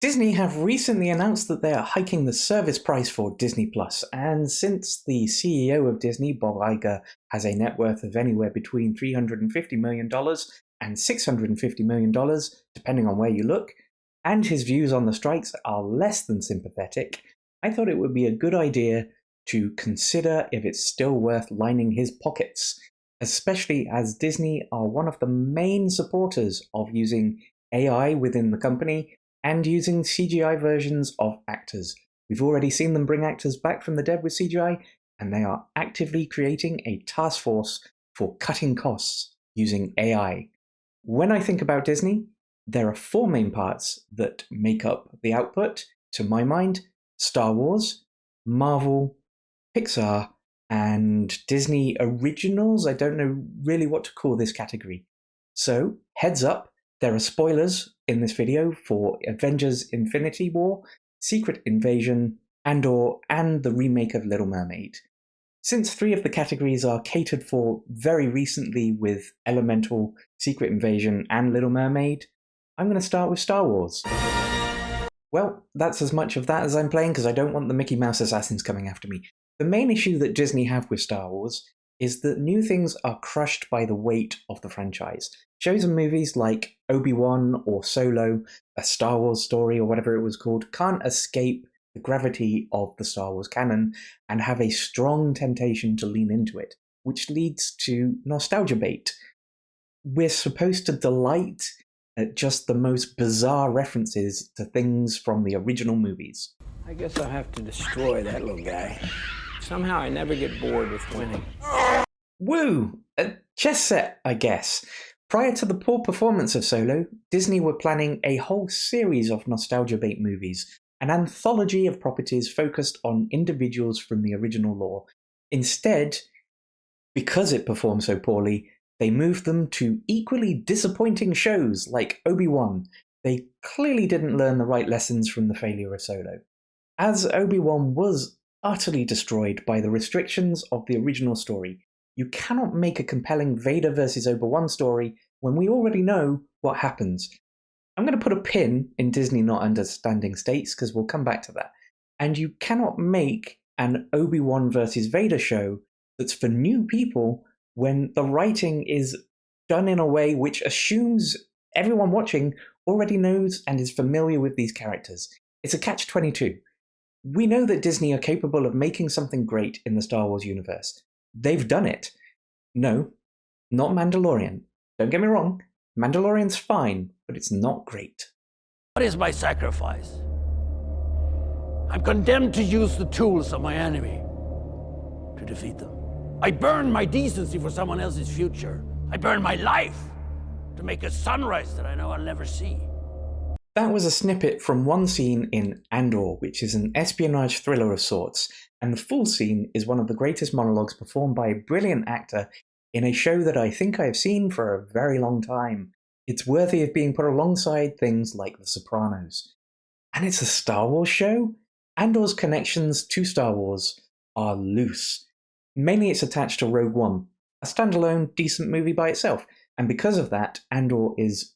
Disney have recently announced that they are hiking the service price for Disney Plus, and since the CEO of Disney, Bob Iger, has a net worth of anywhere between $350 million and $650 million, depending on where you look, and his views on the strikes are less than sympathetic, I thought it would be a good idea to consider if it's still worth lining his pockets, especially as Disney are one of the main supporters of using AI within the company and using CGI versions of actors. We've already seen them bring actors back from the dead with CGI, and they are actively creating a task force for cutting costs using AI. When I think about Disney, there are four main parts that make up the output, to my mind: Star Wars, Marvel, Pixar, and Disney Originals. I don't know really what to call this category. So, heads up, there are spoilers in this video for Avengers Infinity War, Secret Invasion, Andor, and the remake of Little Mermaid. Since three of the categories are catered for very recently with Elemental, Secret Invasion, and Little Mermaid, I'm going to start with Star Wars. Well, that's as much of that as I'm playing because I don't want the Mickey Mouse assassins coming after me. The main issue that Disney have with Star Wars is that new things are crushed by the weight of the franchise. Shows and movies like Obi Wan or Solo, A Star Wars Story or whatever it was called, can't escape the gravity of the Star Wars canon and have a strong temptation to lean into it, which leads to nostalgia bait. We're supposed to delight at just the most bizarre references to things from the original movies. I guess I'll have to destroy that little guy. Somehow I never get bored with winning. Woo! A chess set, I guess. Prior to the poor performance of Solo, Disney were planning a whole series of nostalgia bait movies, an anthology of properties focused on individuals from the original lore. Instead, because it performed so poorly, they moved them to equally disappointing shows like Obi Wan. They clearly didn't learn the right lessons from the failure of Solo. As Obi Wan was utterly destroyed by the restrictions of the original story, you cannot make a compelling Vader versus Obi-Wan story when we already know what happens. I'm going to put a pin in Disney not understanding states because we'll come back to that. And you cannot make an Obi-Wan versus Vader show that's for new people when the writing is done in a way which assumes everyone watching already knows and is familiar with these characters. It's a catch-22. We know that Disney are capable of making something great in the Star Wars universe. They've done it. No, not Mandalorian. Don't get me wrong, Mandalorian's fine, but it's not great. What is my sacrifice? I'm condemned to use the tools of my enemy to defeat them. I burn my decency for someone else's future. I burn my life to make a sunrise that I know I'll never see. That was a snippet from one scene in Andor, which is an espionage thriller of sorts, and the full scene is one of the greatest monologues performed by a brilliant actor in a show that I think I have seen for a very long time. It's worthy of being put alongside things like The Sopranos. And it's a Star Wars show? Andor's connections to Star Wars are loose. Mainly it's attached to Rogue One, a standalone, decent movie by itself, and because of that, Andor is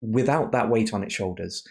without that weight on its shoulders.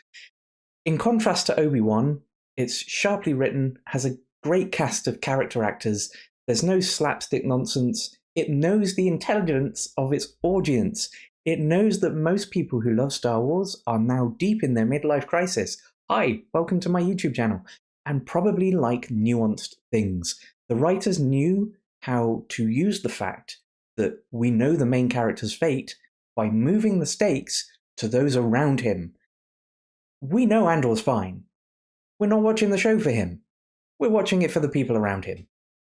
In contrast to Obi-Wan, it's sharply written, has a great cast of character actors, there's no slapstick nonsense, it knows the intelligence of its audience, it knows that most people who love Star Wars are now deep in their midlife crisis. Hi, welcome to my YouTube channel, and probably like nuanced things. The writers knew how to use the fact that we know the main character's fate by moving the stakes to those around him. We know Andor's fine. We're not watching the show for him. We're watching it for the people around him.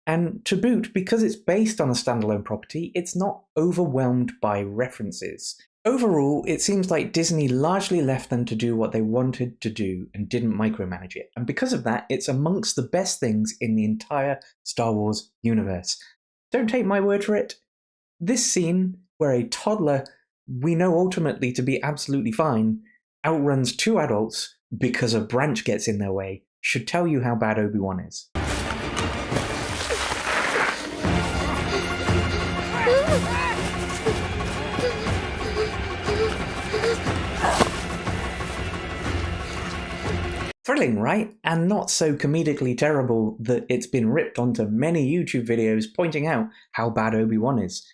And to boot, because it's based on a standalone property, it's not overwhelmed by references. Overall, it seems like Disney largely left them to do what they wanted to do and didn't micromanage it. And because of that, it's amongst the best things in the entire Star Wars universe. Don't take my word for it. This scene, where a toddler we know ultimately to be absolutely fine, outruns two adults because a branch gets in their way, should tell you how bad Obi-Wan is. Thrilling, right? And not so comedically terrible that it's been ripped onto many YouTube videos pointing out how bad Obi Wan is.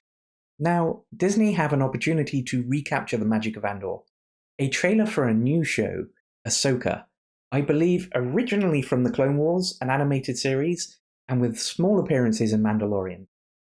Now, Disney have an opportunity to recapture the magic of Andor. A trailer for a new show, Ahsoka, I believe originally from the Clone Wars, an animated series, and with small appearances in Mandalorian,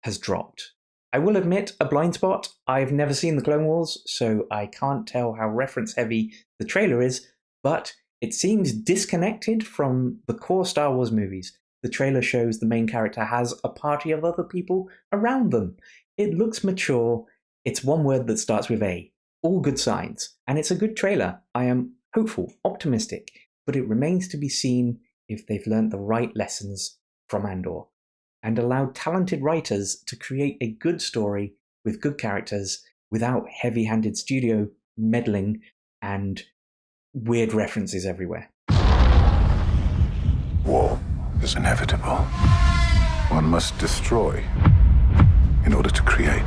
has dropped. I will admit, a blind spot, I've never seen the Clone Wars, so I can't tell how reference-heavy the trailer is, but it seems disconnected from the core Star Wars movies. The trailer shows the main character has a party of other people around them. It looks mature, it's one word that starts with A. All good signs, and it's a good trailer. I am hopeful, optimistic, but it remains to be seen if they've learnt the right lessons from Andor and allowed talented writers to create a good story with good characters without heavy-handed studio meddling and weird references everywhere. War is inevitable. One must destroy in order to create.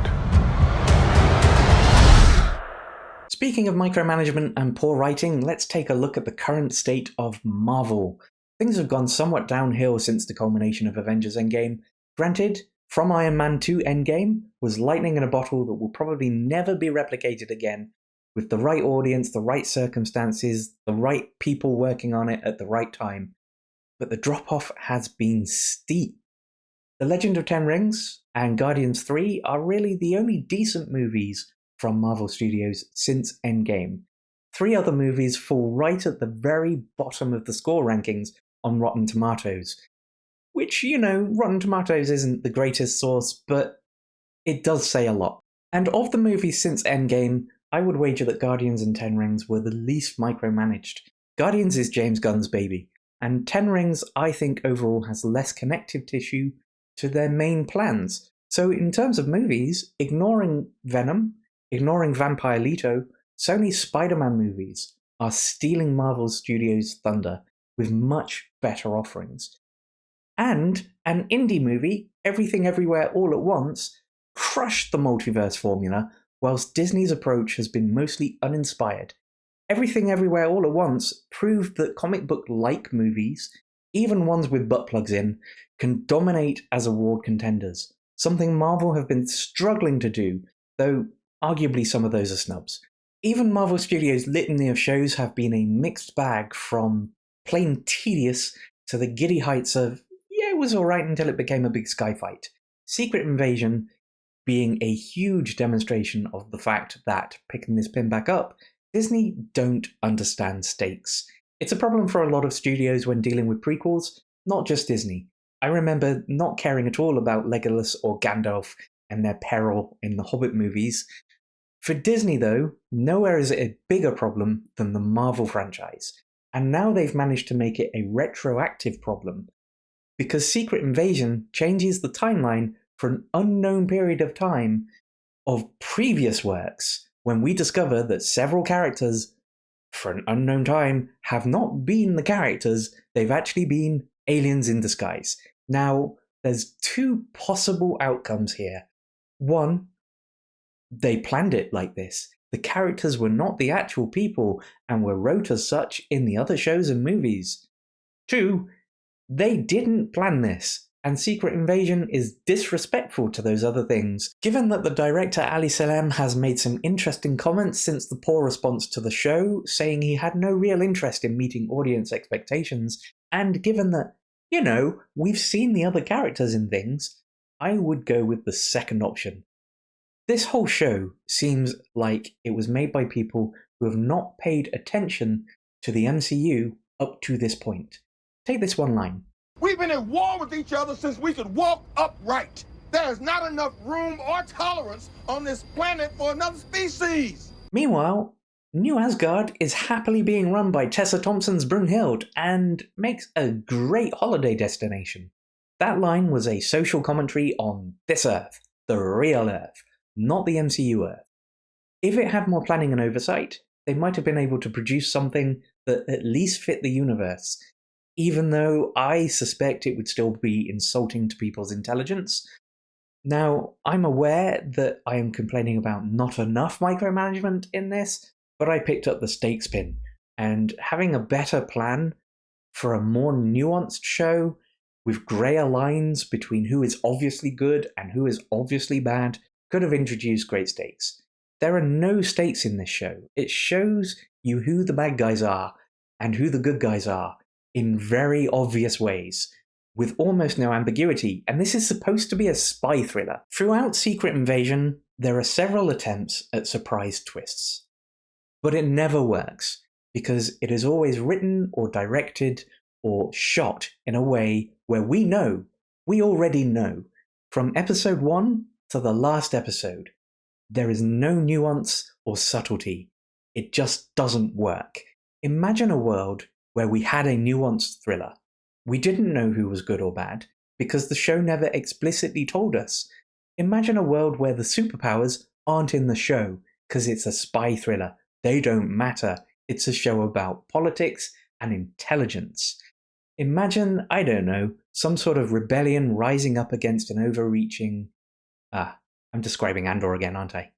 Speaking of micromanagement and poor writing, let's take a look at the current state of Marvel. Things have gone somewhat downhill since the culmination of Avengers Endgame. Granted, from Iron Man 2 Endgame was lightning in a bottle that will probably never be replicated again, with the right audience, the right circumstances, the right people working on it at the right time. But the drop-off has been steep. The Legend of Ten Rings and Guardians 3 are really the only decent movies from Marvel Studios since Endgame. 3 other movies fall right at the very bottom of the score rankings on Rotten Tomatoes. Which, Rotten Tomatoes isn't the greatest source, but it does say a lot. And of the movies since Endgame, I would wager that Guardians and Ten Rings were the least micromanaged. Guardians is James Gunn's baby, and Ten Rings I think overall has less connective tissue to their main plans. So in terms of movies, ignoring Venom, ignoring Vampire Leto, Sony's Spider-Man movies are stealing Marvel Studios' thunder with much better offerings. And an indie movie, Everything Everywhere All at Once, crushed the multiverse formula, whilst Disney's approach has been mostly uninspired. Everything Everywhere All at Once proved that comic book-like movies, even ones with butt plugs in, can dominate as award contenders, something Marvel have been struggling to do, though arguably some of those are snubs. Even Marvel Studios' litany of shows have been a mixed bag, from plain tedious to the giddy heights of, yeah, it was alright until it became a big sky fight. Secret Invasion being a huge demonstration of the fact that, picking this pin back up, Disney don't understand stakes. It's a problem for a lot of studios when dealing with prequels, not just Disney. I remember not caring at all about Legolas or Gandalf and their peril in the Hobbit movies. For Disney though, nowhere is it a bigger problem than the Marvel franchise, and now they've managed to make it a retroactive problem, because Secret Invasion changes the timeline for an unknown period of time of previous works, when we discover that several characters, for an unknown time, have not been the characters, they've actually been aliens in disguise. Now, there's 2 possible outcomes here. 1, they planned it like this. The characters were not the actual people and were wrote as such in the other shows and movies. 2, they didn't plan this, and Secret Invasion is disrespectful to those other things. Given that the director Ali Salem has made some interesting comments since the poor response to the show, saying he had no real interest in meeting audience expectations, and given that, we've seen the other characters in things, I would go with the second option. This whole show seems like it was made by people who have not paid attention to the MCU up to this point. Take this one line. We've been at war with each other since we could walk upright. There is not enough room or tolerance on this planet for another species. Meanwhile, New Asgard is happily being run by Tessa Thompson's Brunhild and makes a great holiday destination. That line was a social commentary on this Earth, the real Earth, not the MCU Earth. If it had more planning and oversight, they might have been able to produce something that at least fit the universe, even though I suspect it would still be insulting to people's intelligence. Now, I'm aware that I am complaining about not enough micromanagement in this, but I picked up the stakes pin, and having a better plan for a more nuanced show, with greyer lines between who is obviously good and who is obviously bad, could have introduced great stakes. There are no stakes in this show. It shows you who the bad guys are and who the good guys are in very obvious ways, with almost no ambiguity, and this is supposed to be a spy thriller. Throughout Secret Invasion, there are several attempts at surprise twists. But it never works, because it is always written or directed or shot in a way where we already know, from episode 1 to the last episode, there is no nuance or subtlety. It just doesn't work. Imagine a world where we had a nuanced thriller. We didn't know who was good or bad, because the show never explicitly told us. Imagine a world where the superpowers aren't in the show, because it's a spy thriller. They don't matter. It's a show about politics and intelligence. Imagine, I don't know, some sort of rebellion rising up against an overreaching... I'm describing Andor again, aren't I?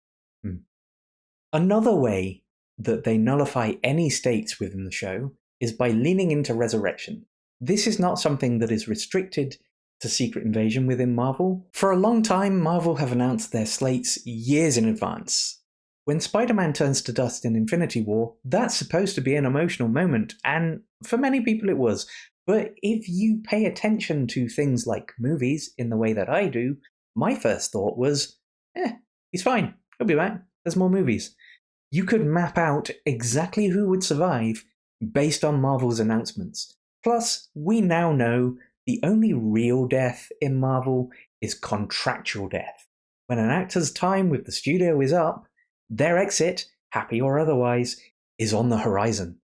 Another way that they nullify any stakes within the show is by leaning into resurrection. This is not something that is restricted to Secret Invasion within Marvel. For a long time, Marvel have announced their slates years in advance. When Spider-Man turns to dust in Infinity War, that's supposed to be an emotional moment, and for many people it was. But if you pay attention to things like movies in the way that I do, my first thought was, he's fine, he'll be back, there's more movies. You could map out exactly who would survive based on Marvel's announcements. Plus, we now know the only real death in Marvel is contractual death. When an actor's time with the studio is up, their exit, happy or otherwise, is on the horizon.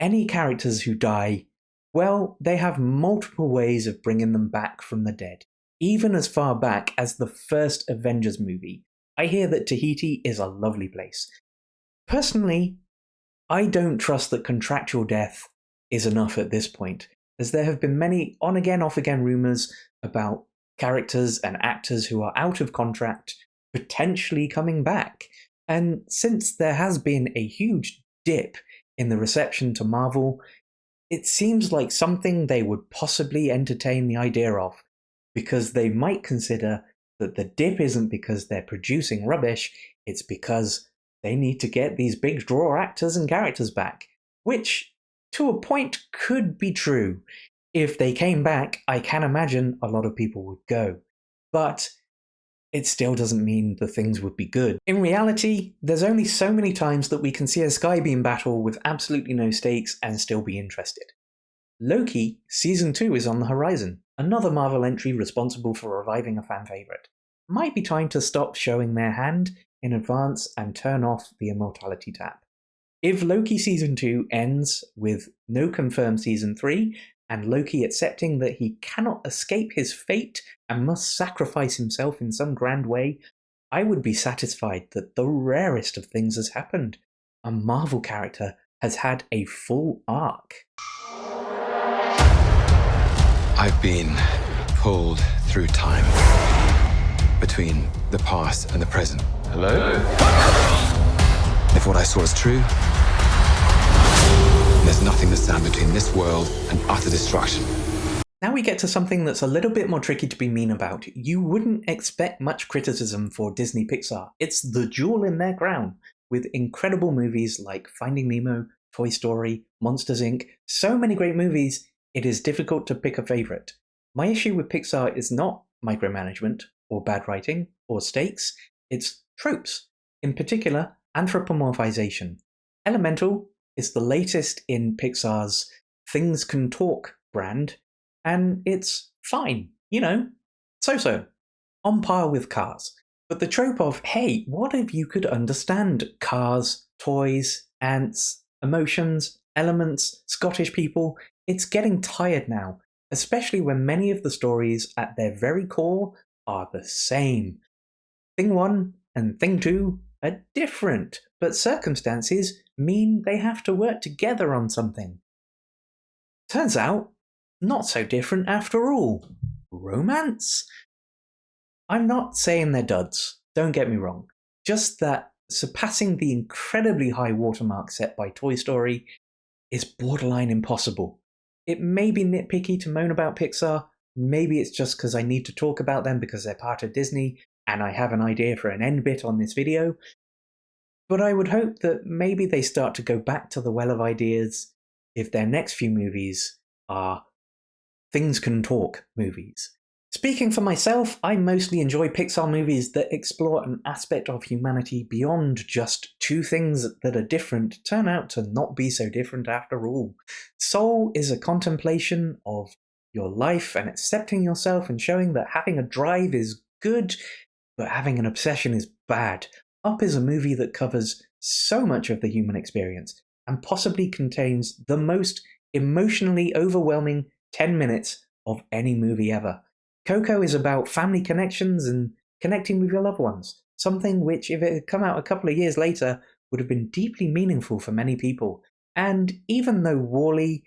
Any characters who die, well, they have multiple ways of bringing them back from the dead. Even as far back as the first Avengers movie, I hear that Tahiti is a lovely place. Personally, I don't trust that contractual death is enough at this point, as there have been many on-again, off-again rumours about characters and actors who are out of contract potentially coming back. And since there has been a huge dip in the reception to Marvel, it seems like something they would possibly entertain the idea of, because they might consider that the dip isn't because they're producing rubbish, it's because they need to get these big draw actors and characters back, which, to a point, could be true. If they came back, I can imagine a lot of people would go. But it still doesn't mean the things would be good. In reality, there's only so many times that we can see a Skybeam battle with absolutely no stakes and still be interested. Loki Season 2 is on the horizon, another Marvel entry responsible for reviving a fan favourite. Might be time to stop showing their hand in advance and turn off the immortality tap. If Loki Season 2 ends with no confirmed Season 3, and Loki accepting that he cannot escape his fate and must sacrifice himself in some grand way, I would be satisfied that the rarest of things has happened. A Marvel character has had a full arc. I've been pulled through time, between the past and the present. Hello? If what I saw is true, there's nothing that stands between this world and utter destruction. Now we get to something that's a little bit more tricky to be mean about. You wouldn't expect much criticism for Disney Pixar. It's the jewel in their crown, with incredible movies like Finding Nemo, Toy Story, Monsters Inc. So many great movies, it is difficult to pick a favourite. My issue with Pixar is not micromanagement, or bad writing, or stakes, it's tropes. In particular, anthropomorphization. Elemental is the latest in Pixar's Things Can Talk brand, and it's fine, so-so, on par with Cars. But the trope of, hey, what if you could understand cars, toys, ants, emotions, elements, Scottish people, it's getting tired now, especially when many of the stories at their very core are the same. Thing 1 and Thing 2 are different, but circumstances mean they have to work together on something. Turns out, not so different after all. Romance? I'm not saying they're duds, don't get me wrong, just that surpassing the incredibly high watermark set by Toy Story is borderline impossible. It may be nitpicky to moan about Pixar, maybe it's just because I need to talk about them because they're part of Disney and I have an idea for an end bit on this video, but I would hope that maybe they start to go back to the well of ideas if their next few movies are things can talk movies. Speaking for myself, I mostly enjoy Pixar movies that explore an aspect of humanity beyond just two things that are different turn out to not be so different after all. Soul is a contemplation of your life and accepting yourself and showing that having a drive is good, but having an obsession is bad. Up is a movie that covers so much of the human experience and possibly contains the most emotionally overwhelming 10 minutes of any movie ever. Coco is about family connections and connecting with your loved ones, something which, if it had come out a couple of years later, would have been deeply meaningful for many people. And even though WALL-E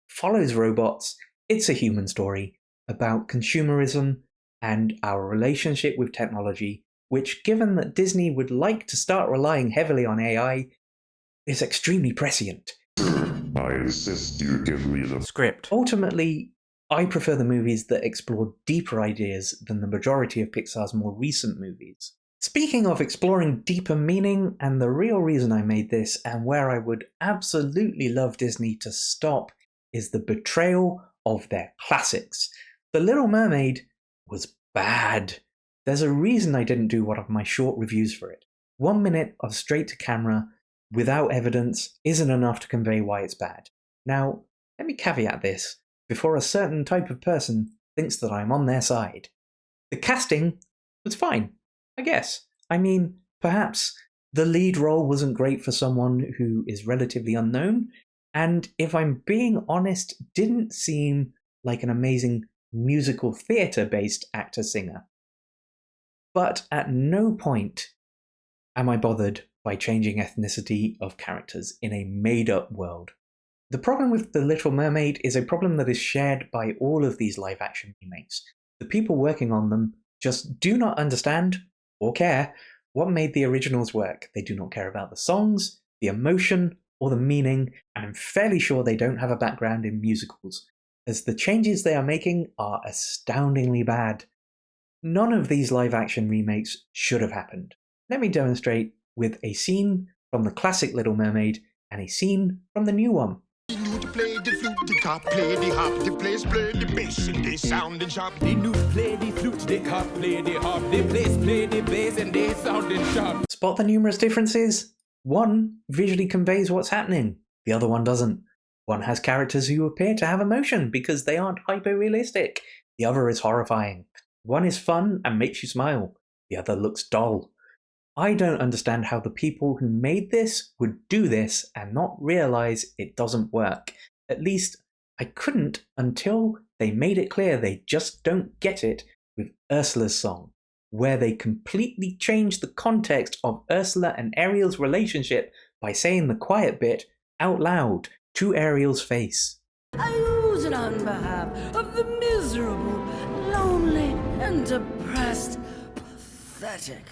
follows robots, it's a human story about consumerism and our relationship with technology, which, given that Disney would like to start relying heavily on AI, is extremely prescient. I insist you give me the script. Ultimately, I prefer the movies that explore deeper ideas than the majority of Pixar's more recent movies. Speaking of exploring deeper meaning, and the real reason I made this, and where I would absolutely love Disney to stop, is the betrayal of their classics. The Little Mermaid was bad. There's a reason I didn't do one of my short reviews for it. 1 minute of straight to camera, without evidence, isn't enough to convey why it's bad. Now, let me caveat this before a certain type of person thinks that I'm on their side. The casting was fine, I guess. I mean, perhaps the lead role wasn't great for someone who is relatively unknown, and if I'm being honest, didn't seem like an amazing musical theatre-based actor-singer. But at no point am I bothered by changing ethnicity of characters in a made-up world. The problem with The Little Mermaid is a problem that is shared by all of these live-action remakes. The people working on them just do not understand, or care, what made the originals work. They do not care about the songs, the emotion, or the meaning, and I'm fairly sure they don't have a background in musicals, as the changes they are making are astoundingly bad. None of these live-action remakes should have happened. Let me demonstrate with a scene from the classic Little Mermaid and a scene from the new one. Play the flute, the cop, play the hop, the place, play the bass, and they sound and sharp. The newt play the flute, the cop play the harp, the place play the bass, and they sound and sharp. Spot the numerous differences? One visually conveys what's happening, the other one doesn't. One has characters who appear to have emotion because they aren't hyper-realistic. The other is horrifying. One is fun and makes you smile. The other looks dull. I don't understand how the people who made this would do this and not realize it doesn't work. At least, I couldn't until they made it clear they just don't get it with Ursula's song, where they completely changed the context of Ursula and Ariel's relationship by saying the quiet bit out loud to Ariel's face. I use it on behalf of the miserable, lonely, and depressed, pathetic.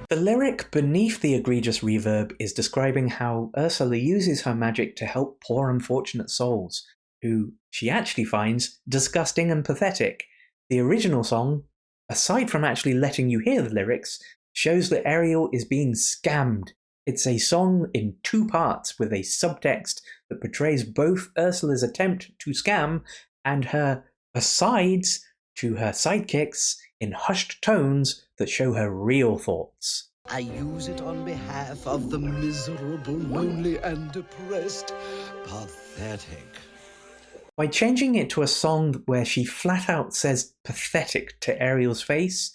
The lyric beneath the egregious reverb is describing how Ursula uses her magic to help poor unfortunate souls, who she actually finds disgusting and pathetic. The original song, aside from actually letting you hear the lyrics, shows that Ariel is being scammed. It's a song in two parts with a subtext that portrays both Ursula's attempt to scam and her asides to her sidekicks in hushed tones that show her real thoughts. I use it on behalf of the miserable, lonely, and depressed, pathetic. By changing it to a song where she flat out says pathetic to Ariel's face,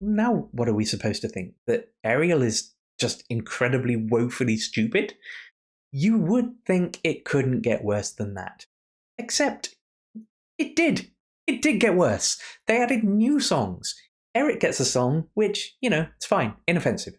now what are we supposed to think? That Ariel is just incredibly woefully stupid? You would think it couldn't get worse than that. Except, it did. It did get worse. They added new songs. Eric gets a song, which, it's fine, inoffensive.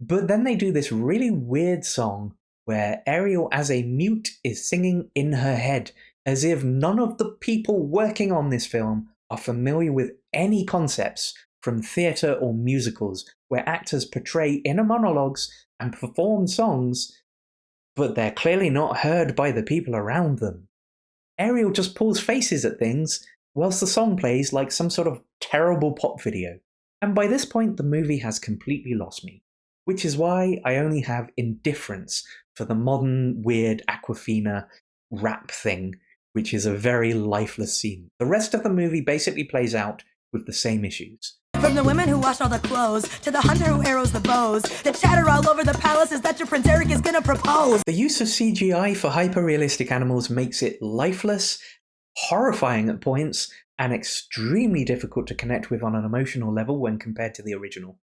But then they do this really weird song where Ariel as a mute is singing in her head, as if none of the people working on this film are familiar with any concepts from theatre or musicals where actors portray inner monologues and perform songs, but they're clearly not heard by the people around them. Ariel just pulls faces at things whilst the song plays like some sort of terrible pop video. And by this point, the movie has completely lost me, which is why I only have indifference for the modern, weird Aquafina rap thing, which is a very lifeless scene. The rest of the movie basically plays out with the same issues. From the women who wash all the clothes, to the hunter who arrows the bows, the chatter all over the palaces that your Prince Eric is gonna propose. The use of CGI for hyper-realistic animals makes it lifeless, horrifying at points, and extremely difficult to connect with on an emotional level when compared to the original.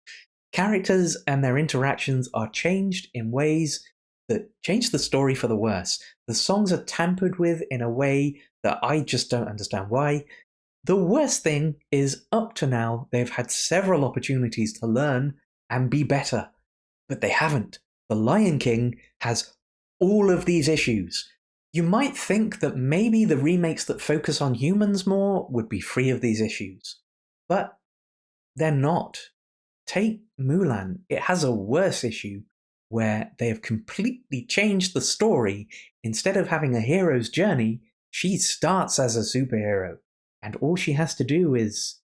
Characters and their interactions are changed in ways that change the story for the worse. The songs are tampered with in a way that I just don't understand why. The worst thing is, up to now, they've had several opportunities to learn and be better, but they haven't. The Lion King has all of these issues. You might think that maybe the remakes that focus on humans more would be free of these issues, but they're not. Take Mulan. It has a worse issue where they have completely changed the story. Instead of having a hero's journey, she starts as a superhero. And all she has to do is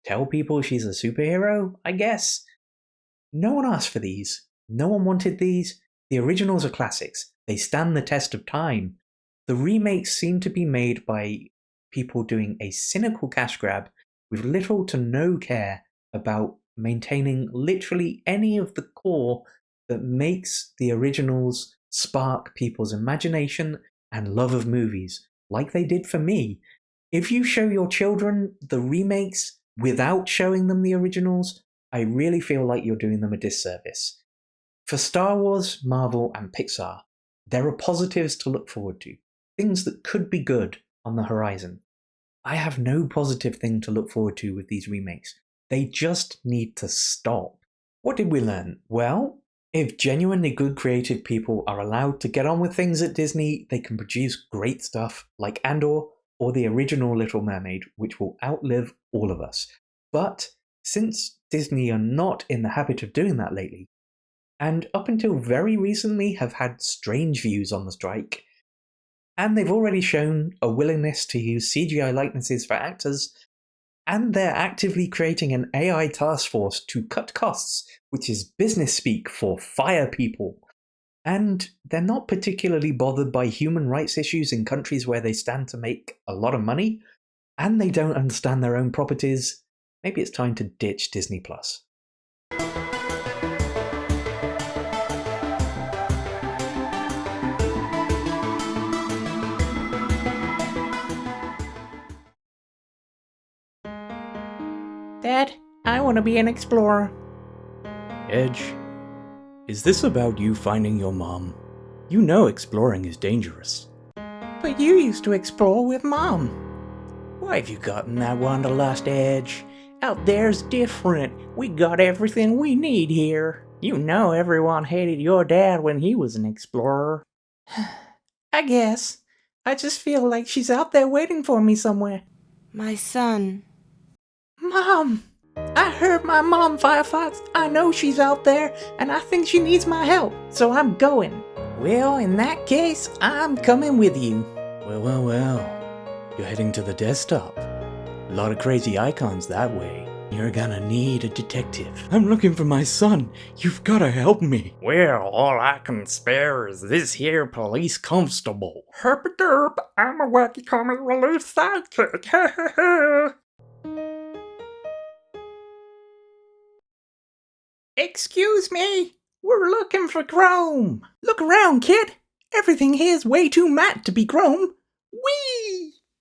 tell people she's a superhero, I guess? No one asked for these. No one wanted these. The originals are classics. They stand the test of time. The remakes seem to be made by people doing a cynical cash grab with little to no care about maintaining literally any of the core that makes the originals spark people's imagination and love of movies, like they did for me. If you show your children the remakes without showing them the originals, I really feel like you're doing them a disservice. For Star Wars, Marvel, and Pixar, there are positives to look forward to, things that could be good on the horizon. I have no positive thing to look forward to with these remakes. They just need to stop. What did we learn? Well, if genuinely good creative people are allowed to get on with things at Disney, they can produce great stuff like Andor, or the original Little Mermaid, which will outlive all of us. But since Disney are not in the habit of doing that lately, and up until very recently have had strange views on the strike, and they've already shown a willingness to use CGI likenesses for actors, and they're actively creating an AI task force to cut costs, which is business speak for fire people. And they're not particularly bothered by human rights issues in countries where they stand to make a lot of money, and they don't understand their own properties. Maybe it's time to ditch Disney+. Dad, I want to be an explorer. Edge, is this about you finding your mom? You know exploring is dangerous. But you used to explore with Mom. Why have you gotten that wanderlust, Edge? Out there's different. We got everything we need here. You know everyone hated your dad when he was an explorer. I guess. I just feel like she's out there waiting for me somewhere. My son. Mom! I heard my mom, Firefox. I know she's out there, and I think she needs my help, so I'm going. Well, in that case, I'm coming with you. Well. You're heading to the desktop. A lot of crazy icons that way. You're gonna need a detective. I'm looking for my son. You've gotta help me. Well, all I can spare is this here police constable. Herp-a-derp, I'm a wacky comic relief sidekick. Excuse me, we're looking for Chrome. Look around, kid. Everything here's way too matte to be Chrome. Whee!